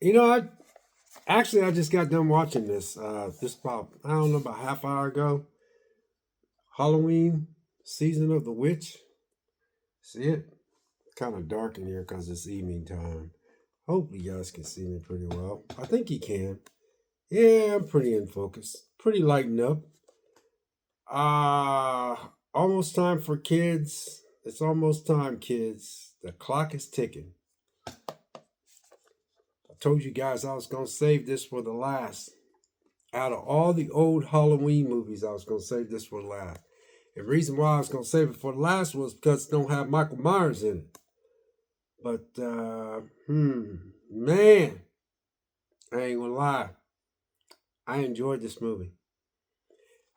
I I just got done watching this. This about I don't know about half hour ago. Halloween season of the witch. See it? Kind of dark in here because it's evening time. Hopefully, you guys can see me pretty well. I think you can. Yeah, I'm pretty in focus. Pretty lightened up. Almost time for kids. It's almost time, kids. The clock is ticking. I told you guys I was gonna save this for the last. Out of all the old Halloween movies, I was gonna save this for last. And the reason why I was gonna save it for the last was because it don't have Michael Myers in it. But man, I ain't gonna lie. I enjoyed this movie.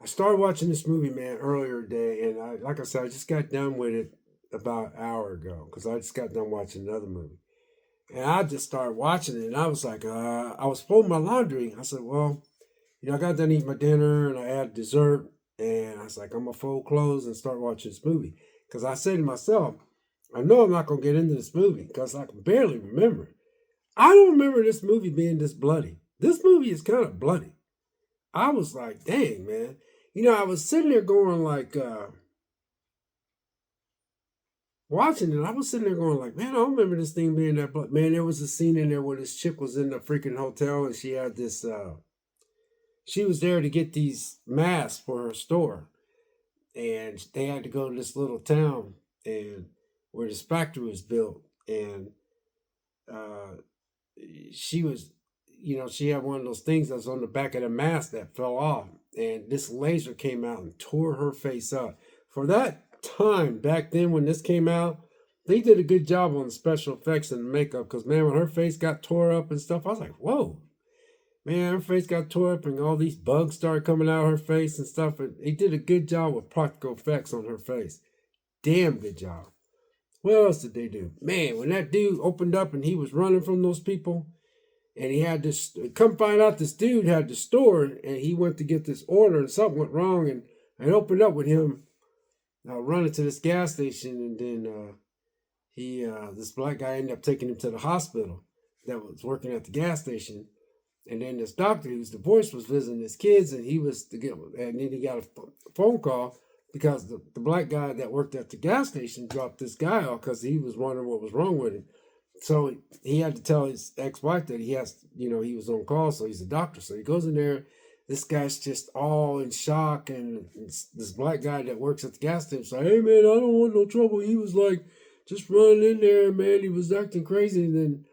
I started watching this movie, man, earlier today, and like I said, I just got done with it about an hour ago because I just got done watching another movie, and I just started watching it, and I was like, I was folding my laundry. I said, well, I got done eating my dinner, and I had dessert, and I was like, I'm gonna fold clothes and start watching this movie because I said to myself, I know I'm not gonna get into this movie because I can barely remember. I don't remember this movie being this bloody. This movie is kind of bloody. I was like, dang, man. I was sitting there going like, watching it. I was sitting there going like, man, I don't remember this thing being that bloody. Man, there was a scene in there where this chick was in the freaking hotel and she had this, she was there to get these masks for her store. And they had to go to this little town and where this factory was built. And uh, she was, she had one of those things that was on the back of the mask that fell off, and this laser came out and tore her face up. For that time back then when this came out, they did a good job on the special effects and the makeup. Because man, when her face got tore up and stuff, I was like, whoa, man, her face got tore up and all these bugs started coming out of her face and stuff. And they did a good job with practical effects on her face. Damn good job. What else did they do? Man, when that dude opened up and he was running from those people, and he had this, come find out this dude had the store and he went to get this order and something went wrong and it opened up with him running to this gas station, and then he this black guy ended up taking him to the hospital that was working at the gas station. And then this doctor who's divorced was visiting his kids, and he was to get, and then he got a phone call because the black guy that worked at the gas station dropped this guy off because he was wondering what was wrong with him. So he had to tell his ex-wife that he has, he was on call, so he's a doctor. So he goes in there. This guy's just all in shock, and this black guy that works at the gas station said, "Hey man, I don't want no trouble." He was like just running in there, man. He was acting crazy, and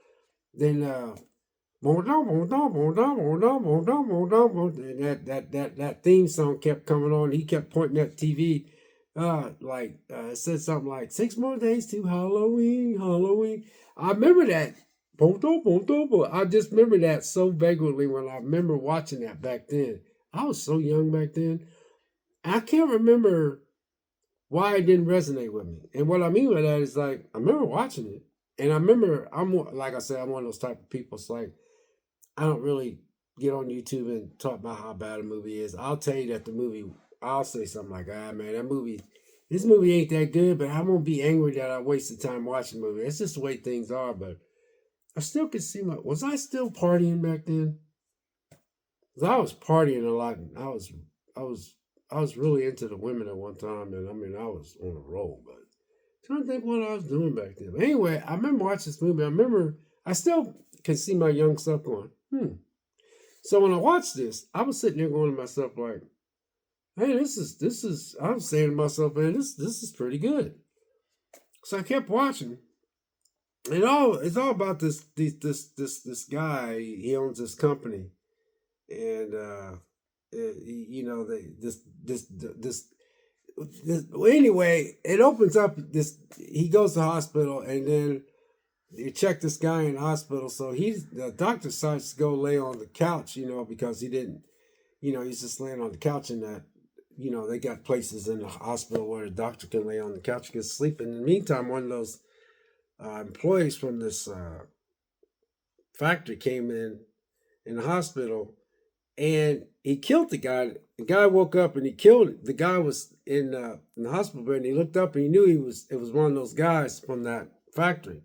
then and that theme song kept coming on. He kept pointing at TV, it said something like 6 more days to Halloween, Halloween. I remember that. I just remember that so vaguely when I remember watching that back then. I was so young back then. I can't remember why it didn't resonate with me. And what I mean by that is like I remember watching it, and I remember like I said, I'm one of those type of people. It's like I don't really get on YouTube and talk about how bad a movie is. I'll tell you that the movie, I'll say something like, man, this movie ain't that good, but I won't be angry that I wasted time watching the movie. It's just the way things are, but I still could see was I still partying back then? Because I was partying a lot. And I was, I was really into the women at one time, and I mean, I was on a roll, but I'm trying to think what I was doing back then. But anyway, I remember watching this movie. I remember, I still can see my young self going, So when I watched this, I was sitting there going to myself like, "Hey, this is." I was saying to myself, "Man, this is pretty good." So I kept watching, and it's all about this guy. He owns this company, and well, anyway, it opens up this. He goes to the hospital, and then they check this guy in the hospital. So the doctor decides to go lay on the couch, because he didn't. He's just laying on the couch, and that, they got places in the hospital where the doctor can lay on the couch and get sleep. In the meantime, one of those employees from this factory came in the hospital, and he killed the guy. The guy woke up and he killed it. The guy was in the hospital bed, and he looked up and he knew it was one of those guys from that factory,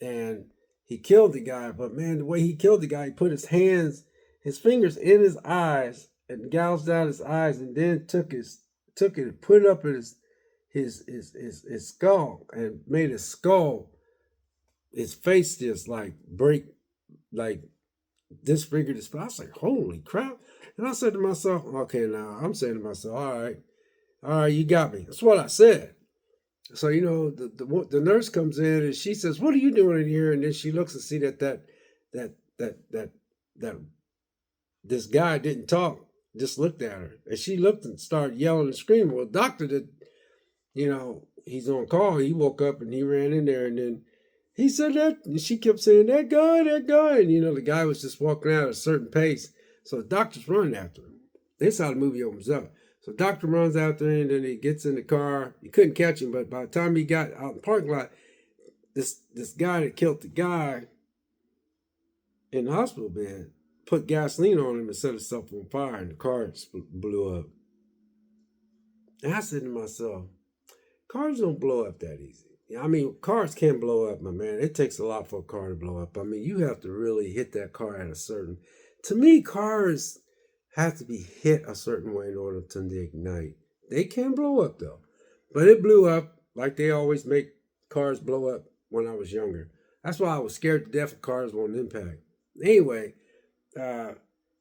and he killed the guy. But man, the way he killed the guy, he put his fingers in his eyes and gouged out his eyes, and then took it and put it up in his skull and made his skull, his face just like break, like disfigured his face. I was like, holy crap. And I said to myself, okay, now I'm saying to myself, all right, you got me. That's what I said. So, the nurse comes in and she says, what are you doing in here? And then she looks and see that this guy didn't talk, just looked at her. And she looked and started yelling and screaming. Well, doctor did, he's on call. He woke up and he ran in there, and then he said that, and she kept saying, that guy. And, the guy was just walking out at a certain pace. So the doctor's running after him. This is how the movie opens up. So the doctor runs after him, and then he gets in the car. You couldn't catch him, but by the time he got out in the parking lot, this guy that killed the guy in the hospital bed put gasoline on him and set himself on fire, and the car blew up. And I said to myself, cars don't blow up that easy. I mean, cars can blow up, my man. It takes a lot for a car to blow up. I mean, you have to really hit that car at a certain... To me, cars have to be hit a certain way in order to ignite. They can blow up, though. But it blew up like they always make cars blow up when I was younger. That's why I was scared to death of cars won't impact. Anyway, so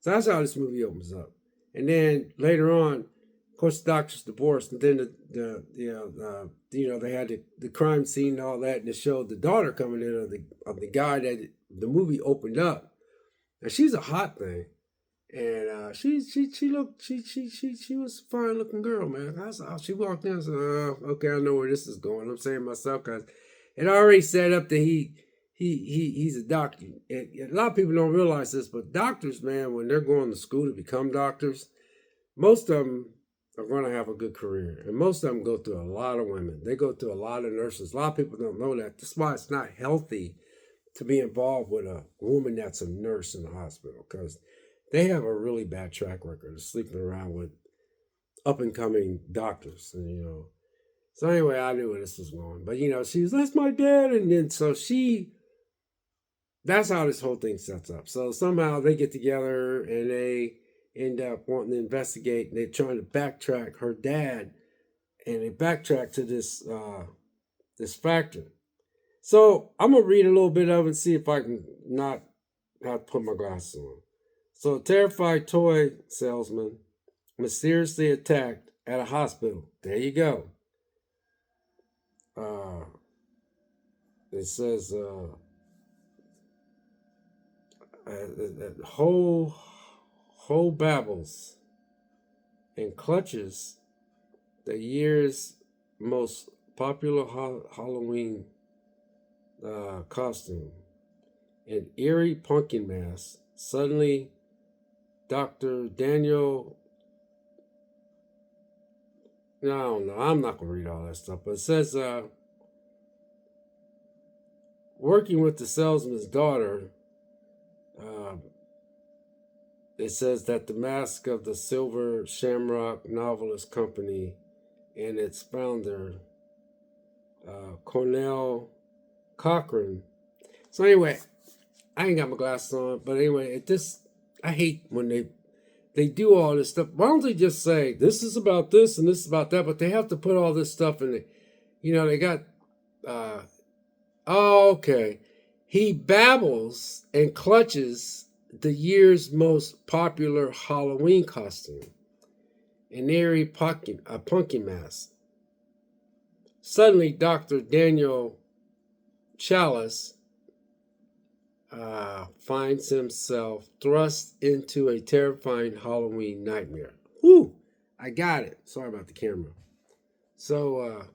that's how this movie opens up. And then later on, of course, the doctor's divorced, and then they had the crime scene and all that, and it showed the daughter coming in of the guy that the movie opened up. And she's a hot thing, and she was a fine looking girl, man. She walked in and said, okay, I know where this is going. I'm saying myself because it already set up that he's a doctor. And a lot of people don't realize this, but doctors, man, when they're going to school to become doctors, most of them are going to have a good career. And most of them go through a lot of women. They go through a lot of nurses. A lot of people don't know that. That's why it's not healthy to be involved with a woman that's a nurse in the hospital, because they have a really bad track record of sleeping around with up-and-coming doctors. And, so anyway, I knew where this was going. But, she was, that's my dad. And then so that's how this whole thing sets up. So somehow they get together and they end up wanting to investigate, and they're trying to backtrack her dad, and they backtrack to this factory. So I'm going to read a little bit of it and see if I can not have to put my glasses on. So a terrified toy salesman mysteriously attacked at a hospital. There you go. It says whole babbles and clutches the year's most popular Halloween costume. An eerie pumpkin mask. Suddenly, Dr. Daniel... No, I don't know. I'm not going to read all that stuff. But it says, working with the salesman's daughter, it says that the mask of the Silver Shamrock Novelist Company and its founder, Cornell Cochran. So anyway, I ain't got my glasses on, but anyway, I hate when they do all this stuff. Why don't they just say, this is about this and this is about that, but they have to put all this stuff in it. They got, okay. He babbles and clutches the year's most popular Halloween costume, an eerie pumpkin mask. Suddenly, Dr. Daniel Chalice finds himself thrust into a terrifying Halloween nightmare. Whew! I got it. Sorry about the camera. So,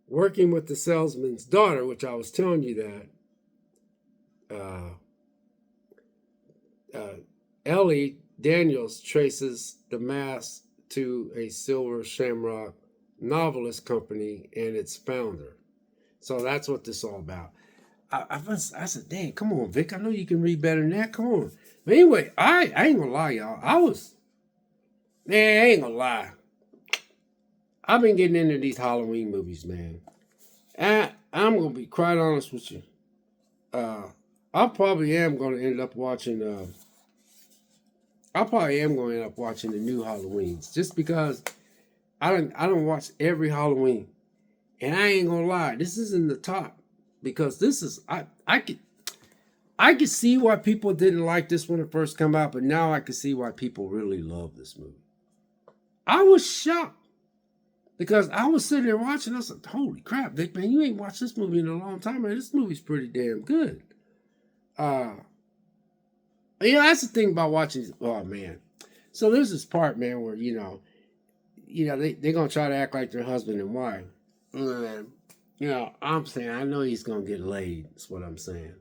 working with the salesman's daughter, which I was telling you that, Ellie Daniels traces the mask to a Silver Shamrock Novelist Company and its founder. So that's what this is all about. I said, dang, come on, Vic. I know you can read better than that. Come on. But anyway, I ain't gonna lie, y'all. I ain't gonna lie. I've been getting into these Halloween movies, man. And I'm gonna be quite honest with you. I probably am going to end up watching. I probably am going to end up watching the new Halloweens just because I don't watch every Halloween, and I ain't gonna lie, this is in the top because this is I could see why people didn't like this when it first came out, but now I can see why people really love this movie. I was shocked because I was sitting there watching. I was like, "Holy crap, Vic, man! You ain't watched this movie in a long time, man. This movie's pretty damn good." Uh, that's the thing about watching. Oh man, so there's this part, man, where they're gonna try to act like they're husband and wife. And, I'm saying I know he's gonna get laid. That's what I'm saying.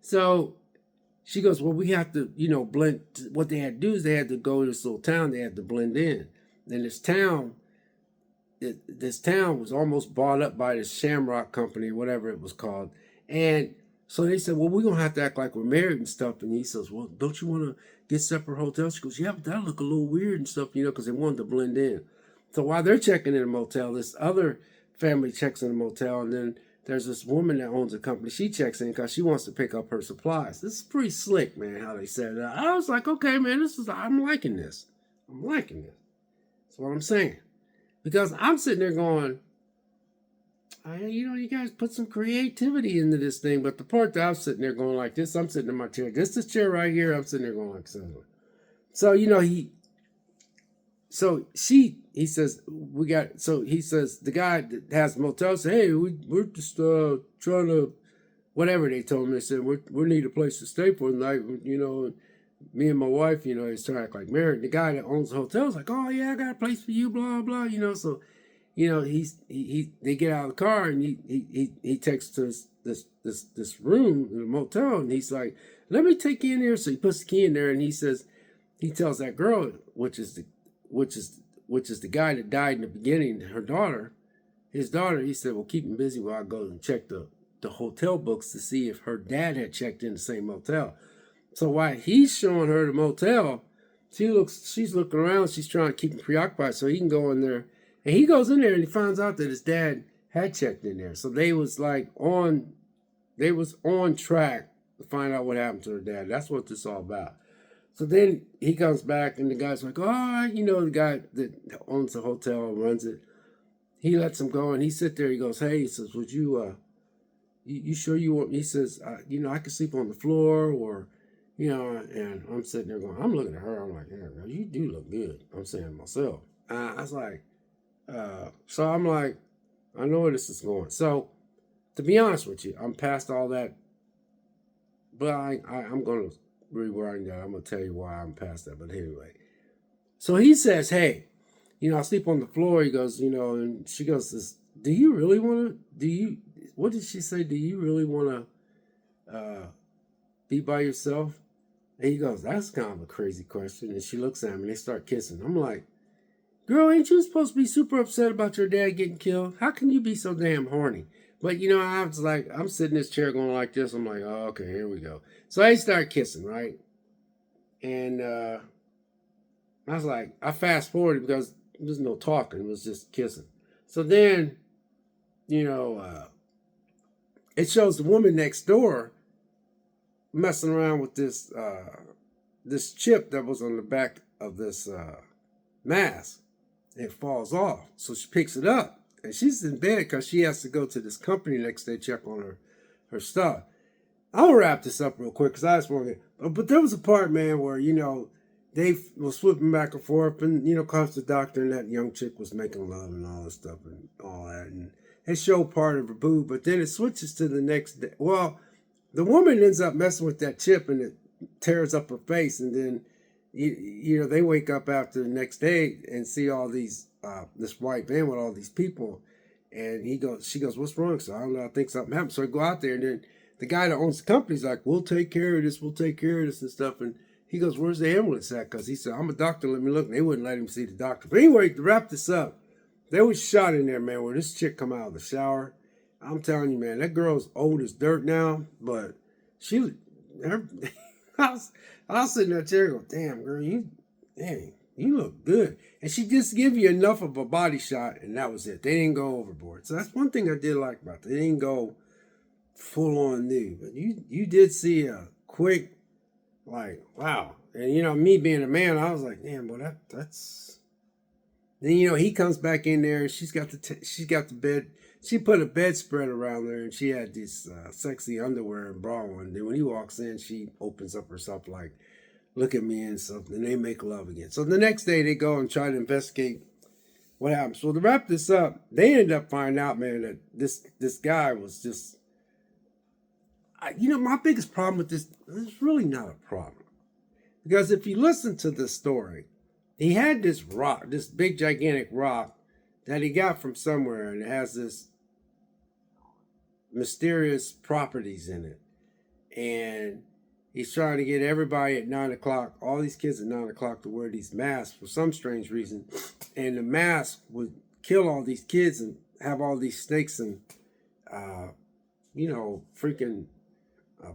So she goes, well, we have to, blend. What they had to do is they had to go to this little town. They had to blend in. And this town was almost bought up by this Shamrock Company, whatever it was called. And so they said, well, we're going to have to act like we're married and stuff. And he says, well, don't you want to get separate hotels? She goes, yeah, but that'll look a little weird and stuff, because they wanted to blend in. So while they're checking in a motel, this other family checks in a motel. And then there's this woman that owns a company. She checks in because she wants to pick up her supplies. This is pretty slick, man, how they set it up. I was like, okay, man, I'm liking this. I'm liking this. That's what I'm saying. Because I'm sitting there going, you guys put some creativity into this thing. But the part that I'm sitting there going like this, I'm sitting in my chair. This chair right here, I'm sitting there going like so. So, he says, the guy that has the motel says, hey, we're just trying to, whatever they told me. They said, we need a place to stay for the night, me and my wife, is trying to act like married. The guy that owns the hotel is like, oh yeah, I got a place for you, blah blah, so, they get out of the car and he takes to this room in the motel and he's like, let me take you in here. So he puts the key in there and he tells that girl, which is the guy that died in the beginning, his daughter, he said, well, keep him busy while I go and check the hotel books to see if her dad had checked in the same motel. So while he's showing her the motel, she's looking around, she's trying to keep him preoccupied so he can go in there. And he goes in there and he finds out that his dad had checked in there. So they was on track to find out what happened to her dad. That's what this is all about. So then he comes back and the guy's like, the guy that owns the hotel and runs it, he lets him go and he sit there, he goes, hey, he says, would you, you sure you want, he says, I could sleep on the floor or, and I'm sitting there going, I'm looking at her. I'm like, yeah, girl, you do look good. I'm saying to myself. I was like, so I'm like, I know where this is going. So to be honest with you, I'm past all that, but I'm going to rewind that. I'm going to tell you why I'm past that. But anyway, so he says, hey, I sleep on the floor. He goes, and she goes, do you really want to, what did she say? Do you really want to be by yourself? And he goes, that's kind of a crazy question. And she looks at him and they start kissing. I'm like, girl, ain't you supposed to be super upset about your dad getting killed? How can you be so damn horny? But, I was like, I'm sitting in this chair going like this. I'm like, oh, okay, here we go. So they start kissing, right? And I was like, I fast forwarded because there's no talking. It was just kissing. So then, it shows the woman next door messing around with this chip that was on the back of this mask. It falls off. So she picks it up. And she's in bed because she has to go to this company next day, check on her stuff. I'll wrap this up real quick because I just want to but there was a part, man, where, they was flipping back and forth and, comes the doctor and that young chick was making love and all this stuff and all that. And they show part of her boob, but then it switches to the next day. Well, the woman ends up messing with that chip and it tears up her face. And then, they wake up after the next day and see all these, this white van with all these people. And she goes, what's wrong? So I don't know, I think something happened. So I go out there and then the guy that owns the company's like, we'll take care of this and stuff. And he goes, where's the ambulance at? Because he said, I'm a doctor, let me look. And they wouldn't let him see the doctor. But anyway, to wrap this up, there was shot in there, man, where this chick come out of the shower. I'm telling you, man, that girl's old as dirt now, but I was sitting there going, damn, girl, you look good. And she just give you enough of a body shot, and that was it. They didn't go overboard. So that's one thing I did like about it. They didn't go full on new. But you did see a quick, like, wow. And me being a man, I was like, damn, boy, that's. Then he comes back in there. She's got the bed. She put a bedspread around her, and she had this sexy underwear and bra on. Then when he walks in, she opens up herself like, look at me and something. And they make love again. So the next day they go and try to investigate what happened. So to wrap this up, they ended up finding out, man, that this guy was just. My biggest problem with this is really not a problem. Because if you listen to the story, he had this rock, this big gigantic rock that he got from somewhere, and it has this mysterious properties in it. And he's trying to get everybody at 9 o'clock, all these kids at 9 o'clock, to wear these masks for some strange reason. And the mask would kill all these kids and have all these snakes and, freaking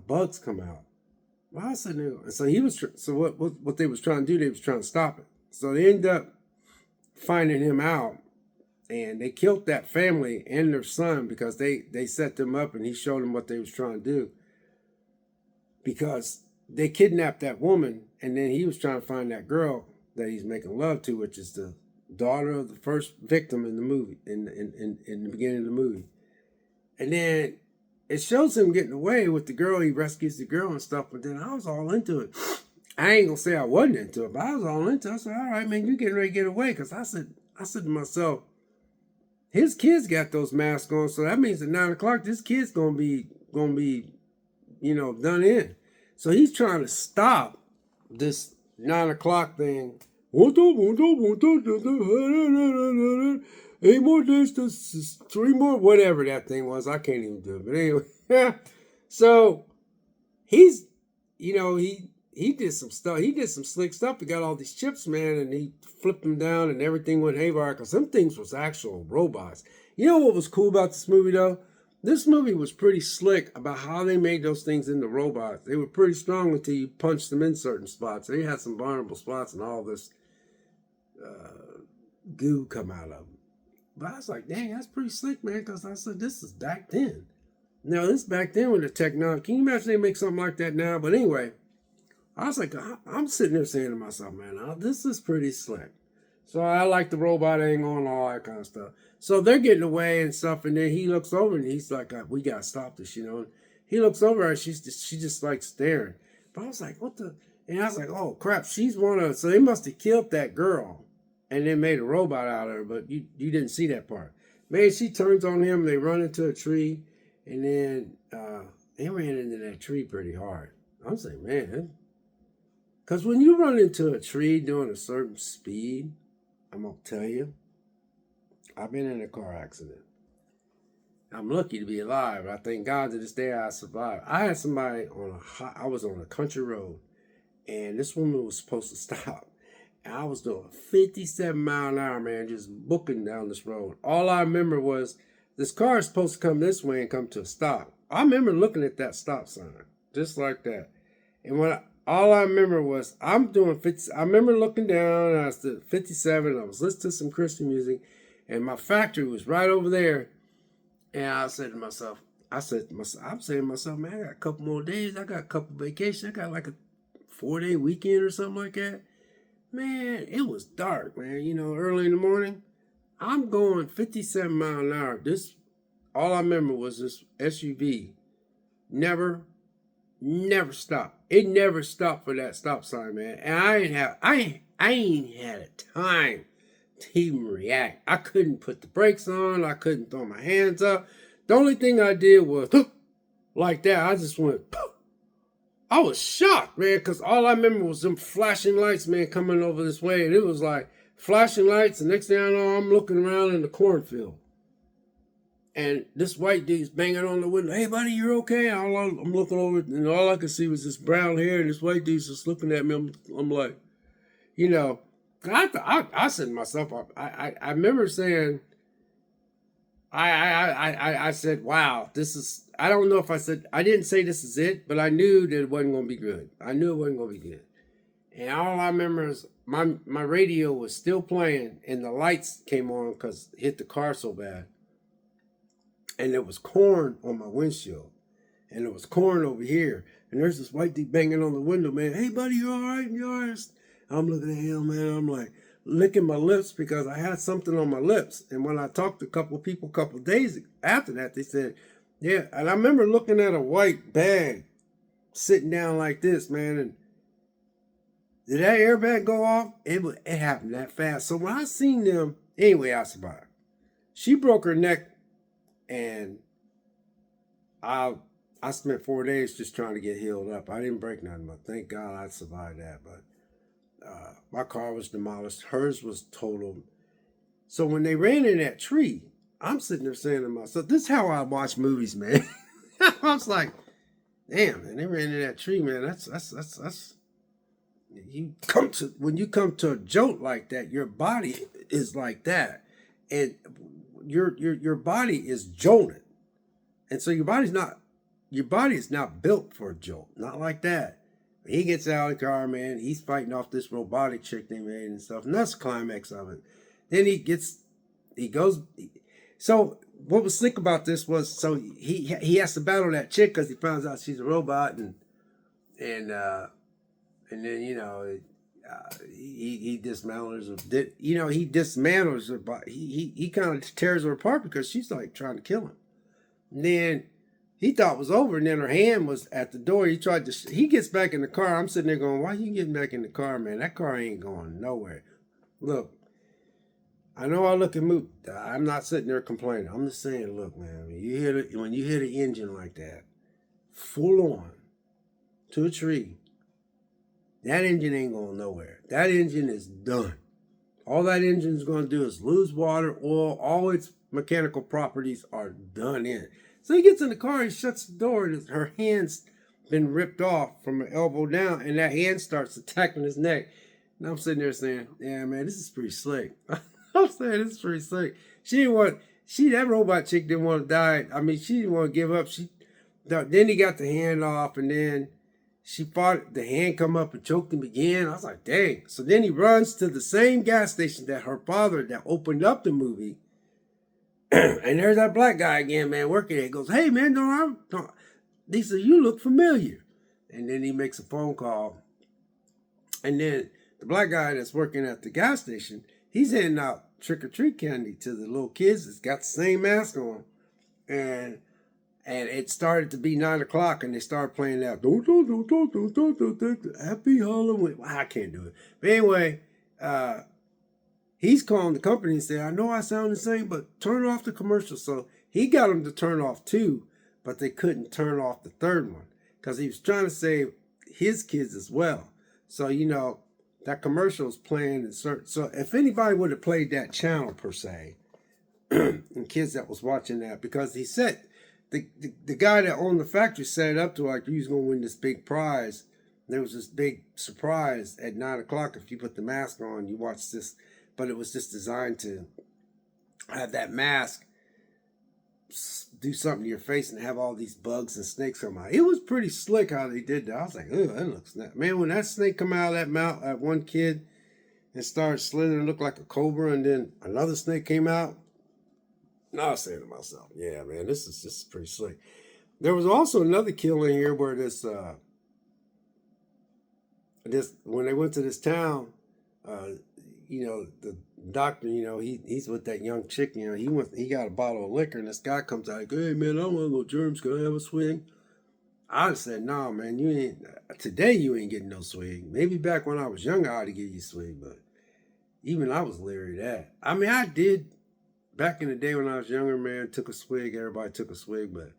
bugs come out. Well, I said, no. And so what they was trying to do, they was trying to stop it. So they ended up finding him out, and they killed that family and their son because they set them up, and he showed them what they was trying to do. Because they kidnapped that woman, and then he was trying to find that girl that he's making love to, which is the daughter of the first victim in the movie, in the beginning of the movie. And then it shows him getting away with the girl. He rescues the girl and stuff, but then I was all into it. I ain't gonna say I wasn't into it, but I was all into it. I said, all right, man, you getting ready to get away. Because I said to myself, his kids got those masks on, so that means at 9 o'clock, this kid's gonna be done in. So he's trying to stop this 9 o'clock thing. 8 more days, 3 more, whatever that thing was. I can't even do it. But anyway, so he's, he did some stuff. He did some slick stuff. He got all these chips, man, and he flipped them down, and everything went haywire because some things was actual robots. You know what was cool about this movie, though? This movie was pretty slick about how they made those things into robots. They were pretty strong until you punched them in certain spots. They had some vulnerable spots, and all this goo come out of them. But I was like, dang, that's pretty slick, man, because I said, this is back then. Now, this back then with the technology. Can you imagine they make something like that now? But anyway, I was like, I'm sitting there saying to myself, man, this is pretty slick. So I like the robot angle and all that kind of stuff. So they're getting away and stuff, and then he looks over and he's like, we got to stop this, He looks over and she just like staring. But I was like, what the? And I was like, oh, crap, she's one of, so they must have killed that girl and then made a robot out of her, but you didn't see that part. Man, she turns on him, they run into a tree, and then they ran into that tree pretty hard. I'm saying, man, because when you run into a tree doing a certain speed, I'm going to tell you, I've been in a car accident. I'm lucky to be alive. I thank God to this day I survived. I had somebody I was on a country road, and this woman was supposed to stop. And I was doing 57 mile an hour, man, just booking down this road. All I remember was this car is supposed to come this way and come to a stop. I remember looking at that stop sign, just like that. And all I remember was I'm doing 50. I remember looking down, and I was at 57. I was listening to some Christian music, and my factory was right over there. And I'm saying to myself, man, I got a couple more days. I got a couple vacations. I got like a 4-day weekend or something like that. Man, it was dark, man. Early in the morning. I'm going 57 mile an hour. All I remember was this SUV never stopped. It never stopped for that stop sign, man. And I ain't had a time to even react. I couldn't put the brakes on. I couldn't throw my hands up. The only thing I did was like that. I just went. I was shocked, man, because all I remember was them flashing lights, man, coming over this way. And it was like flashing lights. And next thing I know, I'm looking around in the cornfield. And this white dude's banging on the window. Hey, buddy, you're okay? I'm looking over, and all I could see was this brown hair. And this white dude's just looking at me. I'm like, I said to myself, I remember saying, I said, wow, this is, I don't know if I didn't say this is it, but I knew that it wasn't going to be good. I knew it wasn't going to be good. And all I remember is my radio was still playing, and the lights came on because it hit the car so bad. And there was corn on my windshield. and it was corn over here. And there's this white dude banging on the window, man. Hey, buddy, you all right? You all right? I'm looking at him, man. I'm like licking my lips because I had something on my lips. And when I talked to a couple of people a couple of days after that, they said, yeah. And I remember looking at a white bag sitting down like this, man. And did that airbag go off? It happened that fast. So when I seen them, anyway, I survived. She broke her neck, and I spent 4 days just trying to get healed up. I didn't break nothing, but thank God I survived that. But my car was demolished. Hers was totaled. So when they ran in that tree, I'm sitting there saying to myself, this is how I watch movies, man. I was like, damn, man, they ran in that tree, man. That's when you come to a jolt like that, your body is like that. And your body is jolted. And so your body is not built for a jolt. Not like that. He gets out of the car, man. He's fighting off this robotic chick they made and stuff. And that's the climax of it. Then he goes. So what was slick about this was, so he has to battle that chick because he finds out she's a robot, and then he dismantles her. He dismantles her, but he kind of tears her apart because she's like trying to kill him. And then he thought it was over, and then her hand was at the door. He gets back in the car. I'm sitting there going, why you getting back in the car, man? That car ain't going nowhere. Look, I know I look and move. I'm not sitting there complaining. I'm just saying, look, man, when you hit an engine like that, full on, to a tree, that engine ain't going nowhere. That engine is done. All that engine is going to do is lose water, oil, all its mechanical properties are done in. So he gets in the car, he shuts the door, and her hand's been ripped off from her elbow down, and that hand starts attacking his neck. And I'm sitting there saying, yeah, man, this is pretty slick. I'm saying this is pretty slick. That robot chick didn't want to die. I mean, she didn't want to give up. Then he got the hand off, and then she fought, the hand come up and choked him again. I was like, dang. So then he runs to the same gas station that her father that opened up the movie. And there's that black guy again, man, working there. He goes, hey, man, don't. He said, you look familiar. And then he makes a phone call. And then the black guy that's working at the gas station, he's handing out trick-or-treat candy to the little kids that's got the same mask on. And it started to be 9 o'clock, and they started playing that, Happy Halloween. Well, I can't do it. But anyway, he's calling the company and saying, I know I sound insane, but turn off the commercial. So he got them to turn off 2, but they couldn't turn off the third one because he was trying to save his kids as well. So, that commercial is playing in certain. So if anybody would have played that channel per se, and kids that was watching that, because he said, the guy that owned the factory set it up to like, you was going to win this big prize. There was this big surprise at 9 o'clock. If you put the mask on, you watch this. But it was just designed to have that mask do something to your face and have all these bugs and snakes come out. It was pretty slick how they did that. I was like, oh, that looks nice. Man, when that snake come out of that mouth at one kid and started slithering, looked like a cobra, and then another snake came out, I was saying to myself, yeah, man, this is just pretty slick. There was also another kill in here where this when they went to this town, the doctor, he's with that young chick, he got a bottle of liquor, and this guy comes out like, hey, man, I don't want no germs, can I have a swig? I said, no, man, today you ain't getting no swig. Maybe back when I was younger, I'd give you a swig, but even I was leery of that. I mean, I did. Back in the day when I was younger, man, took a swig. Everybody took a swig, but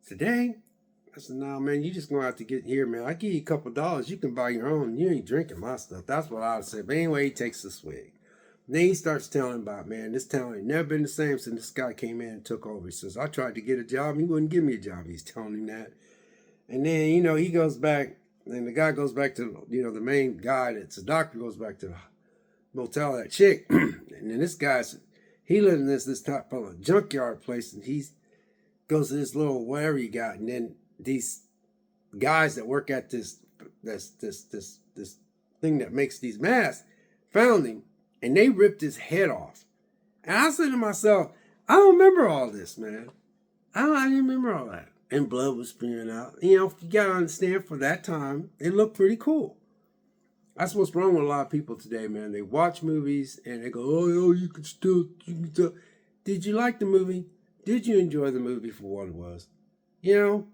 today, I said, nah, man, you just going to have to get here, man. I give you a couple dollars. You can buy your own. You ain't drinking my stuff. That's what I would say. But anyway, he takes the swig. Then he starts telling about, man, this town ain't never been the same since this guy came in and took over. He says, I tried to get a job. He wouldn't give me a job. He's telling him that. And then, he goes back, and the guy goes back to, the main guy that's a doctor goes back to the motel that chick, and then this guy's he lived in this type of a junkyard place, and he goes to this little whatever he got, and then these guys that work at this thing that makes these masks found him, and they ripped his head off. And I said to myself, I don't remember all this, man. I didn't remember all that. And blood was spewing out. You know, you gotta understand for that time, it looked pretty cool. That's what's wrong with a lot of people today, man. They watch movies and they go, oh, you can still, you can still. Did you like the movie? Did you enjoy the movie for what it was? You know,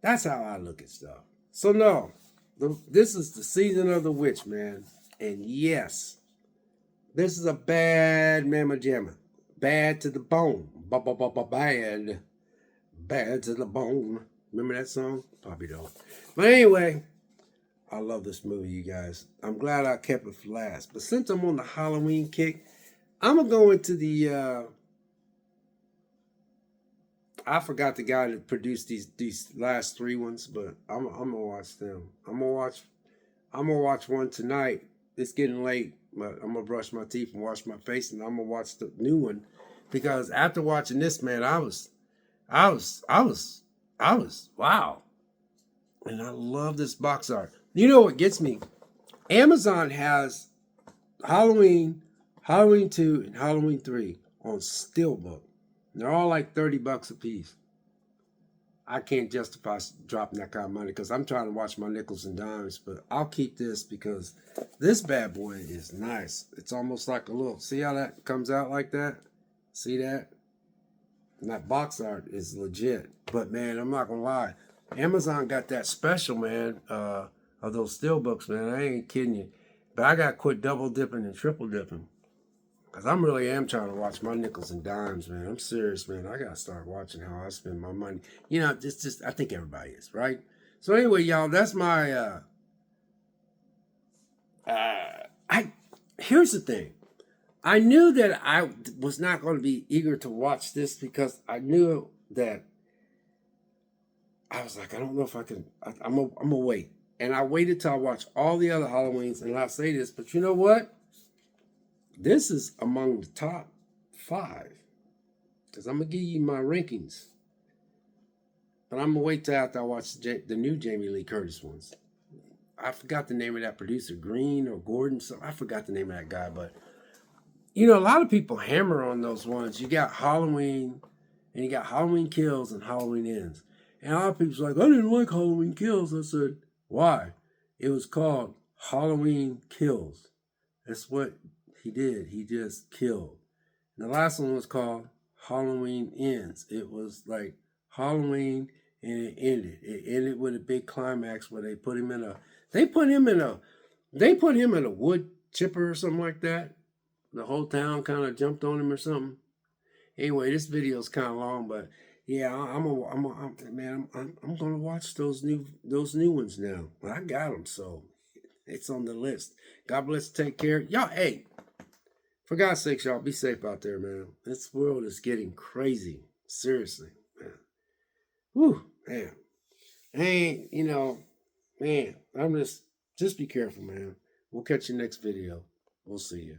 that's how I look at stuff. So no, this is the season of the witch, man. And yes, this is a bad mamma jamma. Bad to the bone. Bad. Bad to the bone. Remember that song? Probably don't. But anyway, I love this movie, you guys. I'm glad I kept it for last. But since I'm on the Halloween kick, I'm going to go into the... I forgot the guy that produced these last three ones, but I'm going to watch them. I'm going to watch one tonight. It's getting late, but I'm going to brush my teeth and wash my face, and I'm going to watch the new one. Because after watching this, man, I was, wow. And I love this box art. You know what gets me? Amazon has Halloween, Halloween 2, and Halloween 3 on Steelbook. They're all like $30 a piece. I can't justify dropping that kind of money because I'm trying to watch my nickels and dimes, but I'll keep this because this bad boy is nice. It's almost like a little, see how that comes out like that? See that? And that box art is legit. But man, I'm not gonna lie. Amazon got that special, man, of those steelbooks, man. I ain't kidding you. But I got to quit double dipping and triple dipping. Because I really am trying to watch my nickels and dimes, man. I'm serious, man. I got to start watching how I spend my money. You know, just I think everybody is, right? So anyway, y'all, that's my... here's the thing. I knew that I was not going to be eager to watch this because I knew that I was like, I don't know if I can. I'm gonna wait, and I waited till I watched all the other Halloweens, and I'll say this, but you know what? This is among the top 5 because I'm gonna give you my rankings, but I'm gonna wait till after I watch the new Jamie Lee Curtis ones. I forgot the name of that producer, Green or Gordon. So I forgot the name of that guy, but you know, a lot of people hammer on those ones. You got Halloween, and you got Halloween Kills and Halloween Ends. And a lot of people's like, I didn't like Halloween Kills. I said, why? It was called Halloween Kills. That's what he did. He just killed. And the last one was called Halloween Ends. It was like Halloween and it ended. It ended with a big climax where they put him in a wood chipper or something like that. The whole town kind of jumped on him or something. Anyway, this video is kind of long, but yeah, I'm gonna watch those new ones now. I got them, so it's on the list. God bless. Take care, y'all. Hey, for God's sake, y'all, be safe out there, man. This world is getting crazy. Seriously, man. Whew, man. Hey, you know, man. I'm just be careful, man. We'll catch you next video. We'll see you.